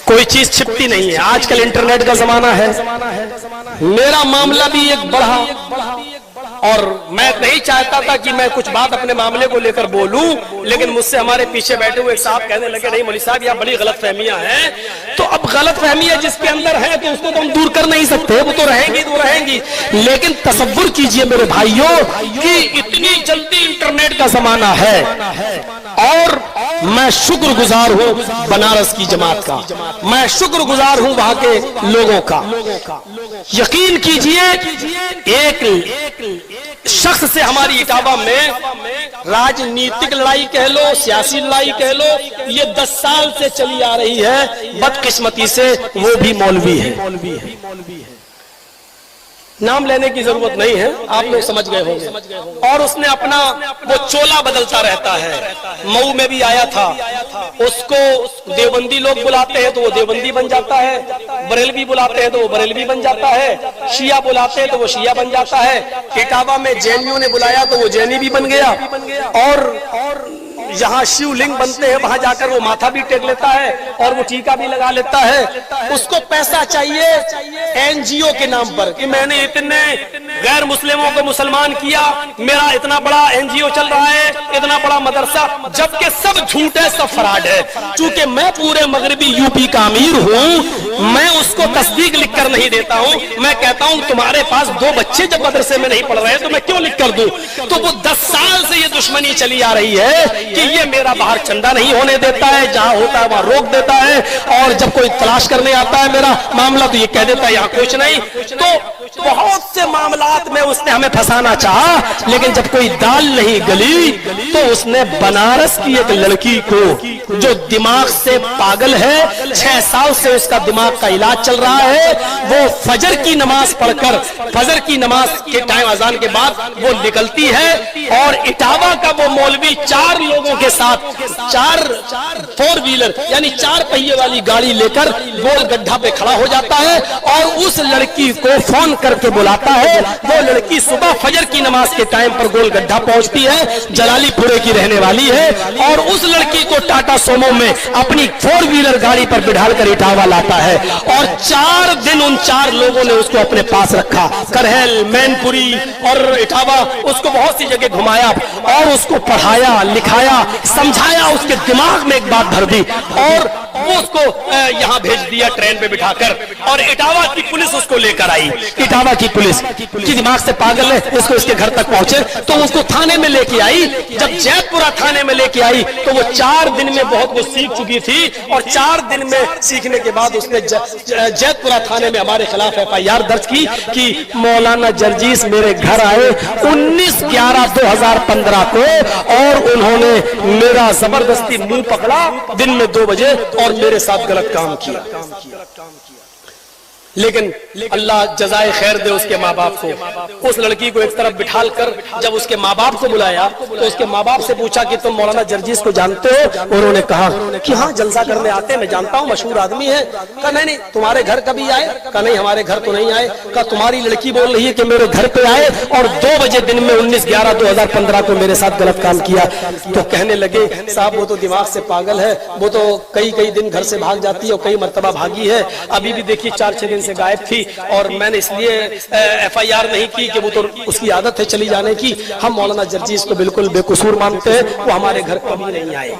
कोई चीज छिपती नहीं है। आजकल इंटरनेट का जमाना है। मेरा मामला भी एक बढ़ा और मैं नहीं चाहता था कि मैं कुछ बात अपने मामले को लेकर बोलूं, लेकिन मुझसे हमारे पीछे बैठे हुए एक साहब कहने लगे, नहीं मौलवी साहब यहाँ बड़ी गलतफहमियां हैं। तो अब गलतफहमियां जिसके अंदर है तो उसको तो हम दूर कर नहीं सकते, वो तो रहेंगी। लेकिन तसव्वुर कीजिए मेरे भाइयों कि इतनी जल्दी इंटरनेट का जमाना है और मैं शुक्रगुजार हूं बनारस की जमात का, मैं शुक्रगुजार हूं वहां के लोगों का। यकीन कीजिए एक शख्स से हमारी इटावा में राजनीतिक लड़ाई कह लो, सियासी लड़ाई कह लो, ये 10 साल से चली आ रही है। बदकिस्मती से वो भी मौलवी है। नाम लेने की जरूरत नहीं है, आप लोग समझ गए होंगे। और उसने अपना वो चोला बदलता रहता है। मऊ में भी आया था, उसको देवबंदी लोग बुलाते हैं तो वो देवबंदी बन जाता है, बरेलवी बुलाते हैं तो वो बरेलवी बन जाता है, शिया बुलाते हैं तो वो शिया बन जाता है। इटावा में जैनियों ने बुलाया तो वो जैनी भी बन गया। और जहाँ शिवलिंग बनते हैं वहां जाकर वो माथा भी टेक लेता है और वो टीका भी लगा लेता है। उसको पैसा चाहिए एनजीओ के नाम पर कि मैंने इतने गैर मुस्लिमों को मुसलमान किया, मेरा इतना बड़ा एनजीओ चल रहा है, इतना बड़ा मदरसा, जबकि सब झूठ है, सब फ्रॉड है। चूंकि मैं पूरे मगरबी यूपी का अमीर हूं, मैं उसको तस्दीक लिख कर नहीं देता हूं। मैं कहता हूं तुम्हारे पास 2 बच्चे जब मदरसे में नहीं पढ़ रहे तो मैं क्यों लिख कर दूं? तो वो 10 साल से ये दुश्मनी चली आ रही है कि ये मेरा बाहर चंदा नहीं होने देता है, जहां होता है वहां रोक देता है, और जब कोई तलाश करने आता है मेरा मामला तो ये कह देता है यहाँ कुछ नहीं। तो बहुत से मामलात में उसने हमें फंसाना चाहा, लेकिन जब कोई दाल नहीं गली तो उसने बनारस की एक लड़की को जो दिमाग से पागल है, 6 साल से उसका दिमाग का इलाज चल रहा है, वो फजर की नमाज पढ़कर, फजर की नमाज के टाइम अजान के बाद वो निकलती है और इटावा का वो मौलवी 4 लोगों के साथ 4 व्हीलर यानी 4 पहिए वाली गाड़ी लेकर गोल गड्ढा पे खड़ा हो जाता है और उस लड़की को फोन करके बुलाता है। वो लड़की सुबह फजर की नमाज के टाइम पर गोल गड्ढा पहुंचती है, जलालीपुरे की रहने वाली है, और उस लड़की को टाटा सोमो में अपनी 4 व्हीलर गाड़ी पर बिठाकर इटावा लाता है। और 4 दिन उन 4 लोगों ने उसको अपने पास रखा, करहल, मैनपुरी और इटावा, उसको बहुत सी जगह घुमाया और उसको पढ़ाया, लिखाया, समझाया, उसके दिमाग में एक बात भर दी और वो उसको यहाँ भेज दिया ट्रेन पे बिठाकर। और इटावा की पुलिस उसको लेकर आई। इटावा की पुलिस की दिमाग से पागल है, इसको इसके घर तक पहुंचे तो उसको थाने में लेके आई। जब जैतपुरा थाने में लेके आई तो वो 4 दिन में बहुत कुछ सीख चुकी थी और 4 दिन में सीखने के बाद उसने जैतपुरा थाने में हमारे खिलाफ FIR दर्ज की कि मौलाना जर्जीस मेरे घर आए 19/11/2015 को और उन्होंने मेरा जबरदस्ती मुंह पकड़ा दिन में 2 बजे और मेरे साथ गलत काम किया। लेकिन अल्लाह जजाए खैर दे उसके माँ बाप को। उस लड़की को एक तरफ बिठाल कर जब उसके माँ बाप को बुलाया तो उसके माँ बाप से पूछा कि तुम मौलाना जर्जीस को जानते हो? उन्होंने कहा कि हाँ, जलसा करने आते हैं, मैं जानता हूँ, मशहूर आदमी है। कहा नहीं, तुम्हारे घर कभी आए? कहा नहीं, हमारे घर तो नहीं आए। कहा तुम्हारी लड़की बोल रही है कि मेरे घर पे आए और 2 बजे दिन में 19/11/2015 को मेरे साथ गलत काम किया। तो कहने लगे साहब वो तो दिमाग से पागल है, वो तो कई दिन घर से भाग जाती है और कई मरतबा भागी है। अभी भी देखिए 4-6 दिन से गायब थी और मैंने इसलिए FIR नहीं की कि वो तो उसकी आदत है चली जाने की। हम मौलाना जर्जीस को बिल्कुल बेकसूर मानते हैं, वो हमारे घर कभी नहीं आए।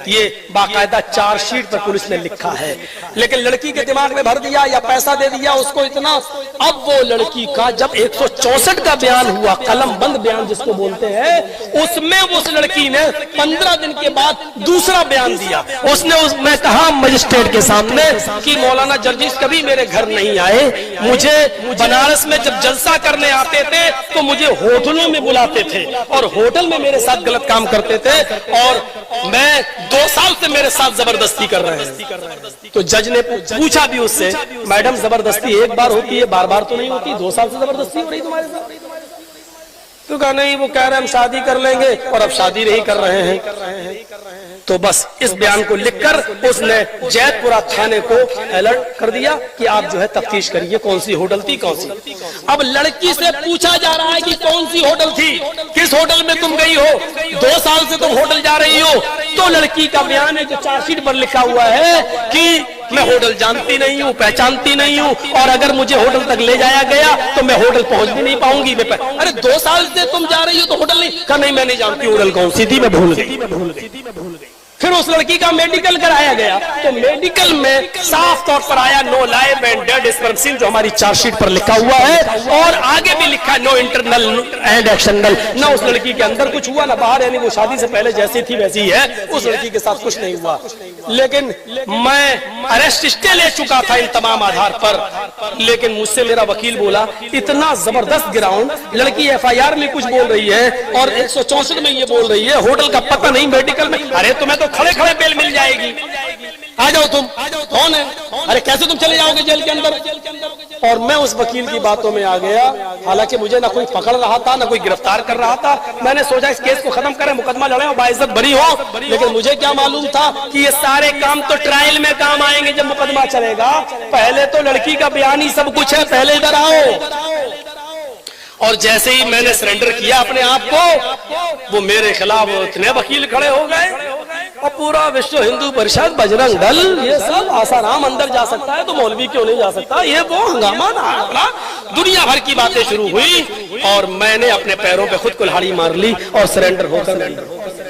ये बाकायदा चार्जशीट पर पुलिस ने लिखा है। लेकिन लड़की के दिमाग में भर दिया या पैसा दे दिया उसको इतना। अब वो लड़की का जब 164 का बयान हुआ, कलम बंद बयान जिसको बोलते हैं, उसमें उस लड़की ने 15 दिन के बाद दूसरा बयान दिया। उसने कहा मजिस्ट्रेट के सामने कि मौलाना जर्जीस कभी मेरे घर नहीं आए, मुझे बनारस में जब जलसा करने आते थे तो मुझे होटलों में बुलाते थे और होटल में मेरे साथ गलत काम करते थे और मैं 2 साल से मेरे साथ जबरदस्ती कर रहे हैं। तो जज ने पूछा भी उससे, मैडम जबरदस्ती एक बार होती है, बार-बार तो नहीं होती, 2 साल से जबरदस्ती हो रही तुम्हारे साथ? तो कहा नहीं, वो कह रहे हम शादी कर लेंगे और अब शादी नहीं कर रहे हैं। तो बस इस बयान को लिखकर उसने जैतपुरा थाने को अलर्ट कर दिया कि आप जो है तफ्तीश करिए कौन सी होटल थी, कौन सी। अब लड़की से पूछा जा रहा है कि कौन सी होटल थी, किस होटल में तुम गई हो, 2 साल से तुम होटल जा रही हो। तो लड़की का बयान है जो चार्जशीट पर लिखा हुआ है कि मैं होटल जानती नहीं हूँ, पहचानती नहीं हूँ, और अगर मुझे होटल तक ले जाया गया तो मैं होटल पहुंच भी नहीं पाऊंगी। अरे 2 साल से तुम जा रही हो तो होटल नहीं कहा, नहीं मैं नहीं जानती होटल कौन सी थी, मैं भूल गई। फिर उस लड़की का मेडिकल कराया गया, तो मेडिकल में साफ तौर पर आया no live and dead sperm, जो हमारी चार्जशीट पर लिखा हुआ है, और आगे भी लिखा नो इंटरनल एंड एक्सटर्नल। ना उस लड़की के अंदर कुछ हुआ ना बाहर, यानी वो शादी से पहले जैसी थी वैसी है, उस लड़की के साथ कुछ नहीं हुआ। लेकिन मैं अरेस्ट इसलिए ले चुका था इन तमाम आधार पर, लेकिन मुझसे मेरा वकील बोला इतना जबरदस्त ग्राउंड, लड़की FIR में कुछ बोल रही है और 164 में ये बोल रही है, होटल का पता नहीं, मेडिकल में। अरे तुम्हें तो खड़े खड़े बेल मिल जाएगी, आ जाओ तुम। कौन है? अरे कैसे तुम चले जाओगे जेल के अंदर? और मैं उस वकील की बातों में आ गया, हालांकि मुझे ना कोई पकड़ रहा था ना कोई गिरफ्तार कर रहा था। मैंने सोचा इस केस को खत्म करें, मुकदमा लड़े और बाइज्जत बरी हो, लेकिन मुझे क्या मालूम था कि ये सारे काम तो ट्रायल में काम आएंगे जब मुकदमा चलेगा। पहले तो लड़की का बयान ही सब कुछ है, पहले इधर आओ। और जैसे ही मैंने सरेंडर किया अपने आप को, वो मेरे खिलाफ इतने वकील खड़े हो गए, और पूरा विश्व हिंदू परिषद, बजरंग दल, ये सब आसाराम अंदर जा सकता है तो मौलवी क्यों नहीं जा सकता, ये वो हंगामा ना, दुनिया भर की बातें शुरू हुई, और मैंने अपने पैरों पे खुद कुल्हाड़ी मार ली और सरेंडर होकर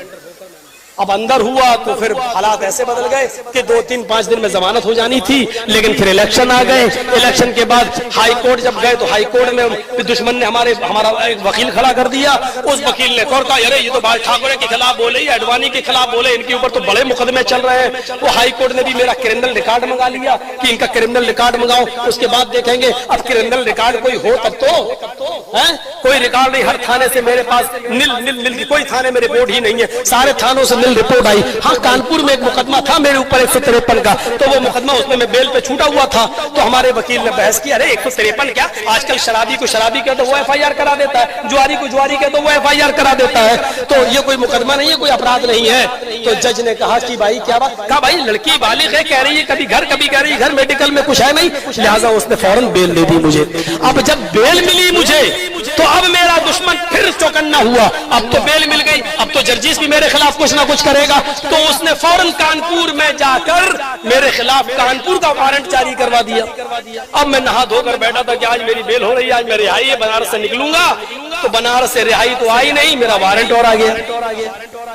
अब अंदर हुआ। तो फिर हालात ऐसे बदल गए कि 2-3-5 दिन में जमानत हो जानी थी, लेकिन फिर इलेक्शन आ गए। इलेक्शन के बाद हाई कोर्ट जब गए तो हाई कोर्ट में दुश्मन ने हमारा एक वकील खड़ा कर दिया। उस वकील ने कहा अरे ये तो बाल ठाकरे के खिलाफ बोले, अडवाणी के खिलाफ बोले, इनके ऊपर तो बड़े मुकदमे चल रहे हैं। वो हाई कोर्ट ने भी मेरा क्रिमिनल रिकॉर्ड मंगा लिया कि इनका क्रिमिनल रिकॉर्ड मंगाओ, उसके बाद देखेंगे। अब क्रिमिनल रिकॉर्ड कोई हो तब तो है, कोई रिकॉर्ड नहीं। हर थाने से मेरे पास नील कोई थाने में रिपोर्ट ही नहीं है, सारे थानों से रिपोर्ट आई। हाँ, कानपुर में एक मुकदमा था मेरे ऊपर 153 का, तो वो मुकदमा उसमें मैं बेल पे छूटा हुआ था। तो हमारे वकील ने बहस की, अरे 153 क्या, आजकल शराबी को शराबी कह तो वो FIR करा देता है, जुआरी को जुआरी कह तो वो FIR करा देता है, तो ये कोई मुकदमा नहीं है, कोई अपराध नहीं है। तो जज ने कहा कि भाई क्या बात, कहा भाई लड़की बालिग है, कह रही है कभी घर कभी कह रही है घर, मेडिकल में कुछ है नहीं, लिहाजा उसने फौरन बेल दे दी मुझे। अब जब बेल मिली मुझे तो अब मेरा दुश्मन फिर चौकन्ना हुआ। अब तो बेल मिल गई, अब तो जर्जिस भी मेरे खिलाफ कुछ ना कुछ करेगा, तो उसने फौरन कानपुर में जाकर मेरे खिलाफ कानपुर का वारंट जारी करवा दिया। अब मैं नहा धोकर बैठा था कि आज मेरी बेल हो रही है, आज मैं रिहाई है, बनारस से निकलूंगा। तो बनारस से रिहाई तो आई नहीं, मेरा वारंट और आ गया।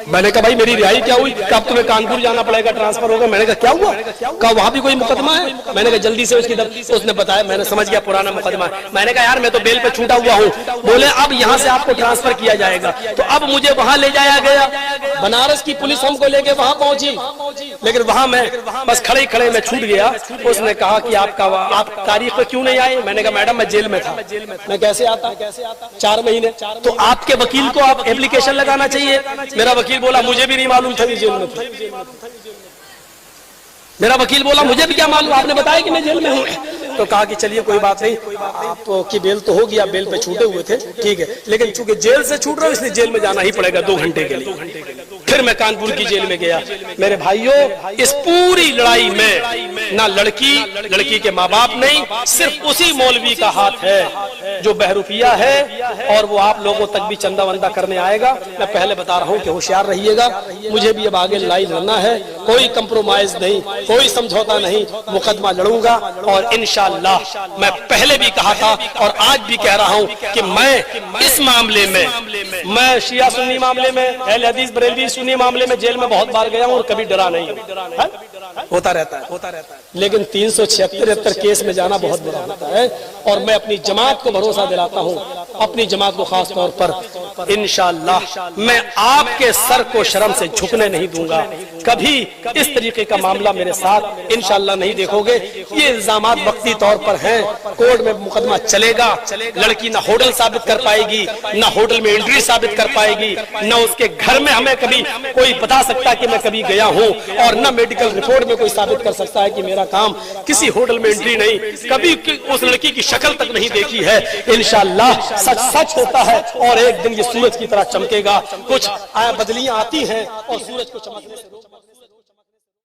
मैंने कहा भाई मेरी रिहाई क्या हुई? कब तुम्हें कानपुर जाना पड़ेगा, ट्रांसफर होगा। मैंने कहा क्या हुआ? कहा वहां भी कोई मुकदमा है। मैंने कहा जल्दी से उसने बताया, मैंने समझ गया पुराना मुकदमा है। मैंने कहा यार मैं तो बेल पे छूटा हुआ हूँ। बोले अब यहाँ से आपको ट्रांसफर किया जाएगा। तो अब मुझे वहां ले जाया गया, बनारस की पुलिस हमको लेके वहां पहुंची, लेकिन वहां मैं बस खड़े खड़े में छूट गया। उसने कहा कि आप तारीख पे क्यों नहीं आए? मैंने कहा मैडम मैं जेल में था। मैं कैसे आता 4 महीने? तो आपके वकील को आप एप्लीकेशन लगाना चाहिए। मेरा वकील बोला मुझे भी नहीं मालूम था कि जेल में था। मेरा वकील बोला मुझे भी क्या मालूम, आपने बताया कि मैं जेल में हूँ। तो कहा कि चलिए कोई बात नहीं, आपकी बेल तो होगी, आप बेल पे छूटे हुए थे, ठीक है, लेकिन चूंकि जेल से छूट रहा हूं इसलिए जेल में जाना ही पड़ेगा 2 घंटे के लिए। फिर मैं कानपुर की जेल में गया। मेरे भाइयों, इस पूरी लड़ाई में ना लड़की के माँ बाप नहीं, सिर्फ उसी मौलवी का हाथ है जो बहरूपिया है, और वो आप लोगों तक भी चंदा वंदा करने आएगा। मैं पहले बता रहा हूँ कि होशियार रहिएगा, मुझे भी अब आगे लड़ाई लड़ना है, कोई कंप्रोमाइज नहीं, कोई समझौता नहीं, मुकदमा लड़ूंगा। और इंशाअल्लाह मैं पहले भी कहा था और आज भी कह रहा हूं कि मैं इस मामले में, मैं शिया सुन्नी मामले में, अहले हदीस बरेलवी सुन्नी मामले में जेल में बहुत बार गया हूं और कभी डरा नहीं। होता रहता है, लेकिन 376 केस में जाना बहुत बुरा होता है। और मैं अपनी जमात को भरोसा दिलाता हूं, अपनी जमात को खास तौर पर, इंशाअल्लाह मैं आपके सर को शर्म से झुकने नहीं दूंगा। कभी इस तरीके का मामला मेरे साथ इंशाअल्लाह नहीं देखोगे। ये इल्जामात वक्ती तौर पर हैं, कोर्ट में मुकदमा चलेगा, लड़की ना होटल साबित कर पाएगी, ना होटल में एंट्री साबित कर पाएगी, ना उसके घर में हमें कभी कोई बता सकता कि मैं कभी गया हूं, और ना मेडिकल रिपोर्ट में कोई साबित कर सकता है कि मेरा काम किसी होटल में एंट्री नहीं, कभी उस लड़की की शक्ल तक नहीं देखी है। इंशाअल्लाह सच सच होता है और एक दिन ये सूरज की तरह चमकेगा। कुछ बदलियां आती हैं और सूरज को चमकने से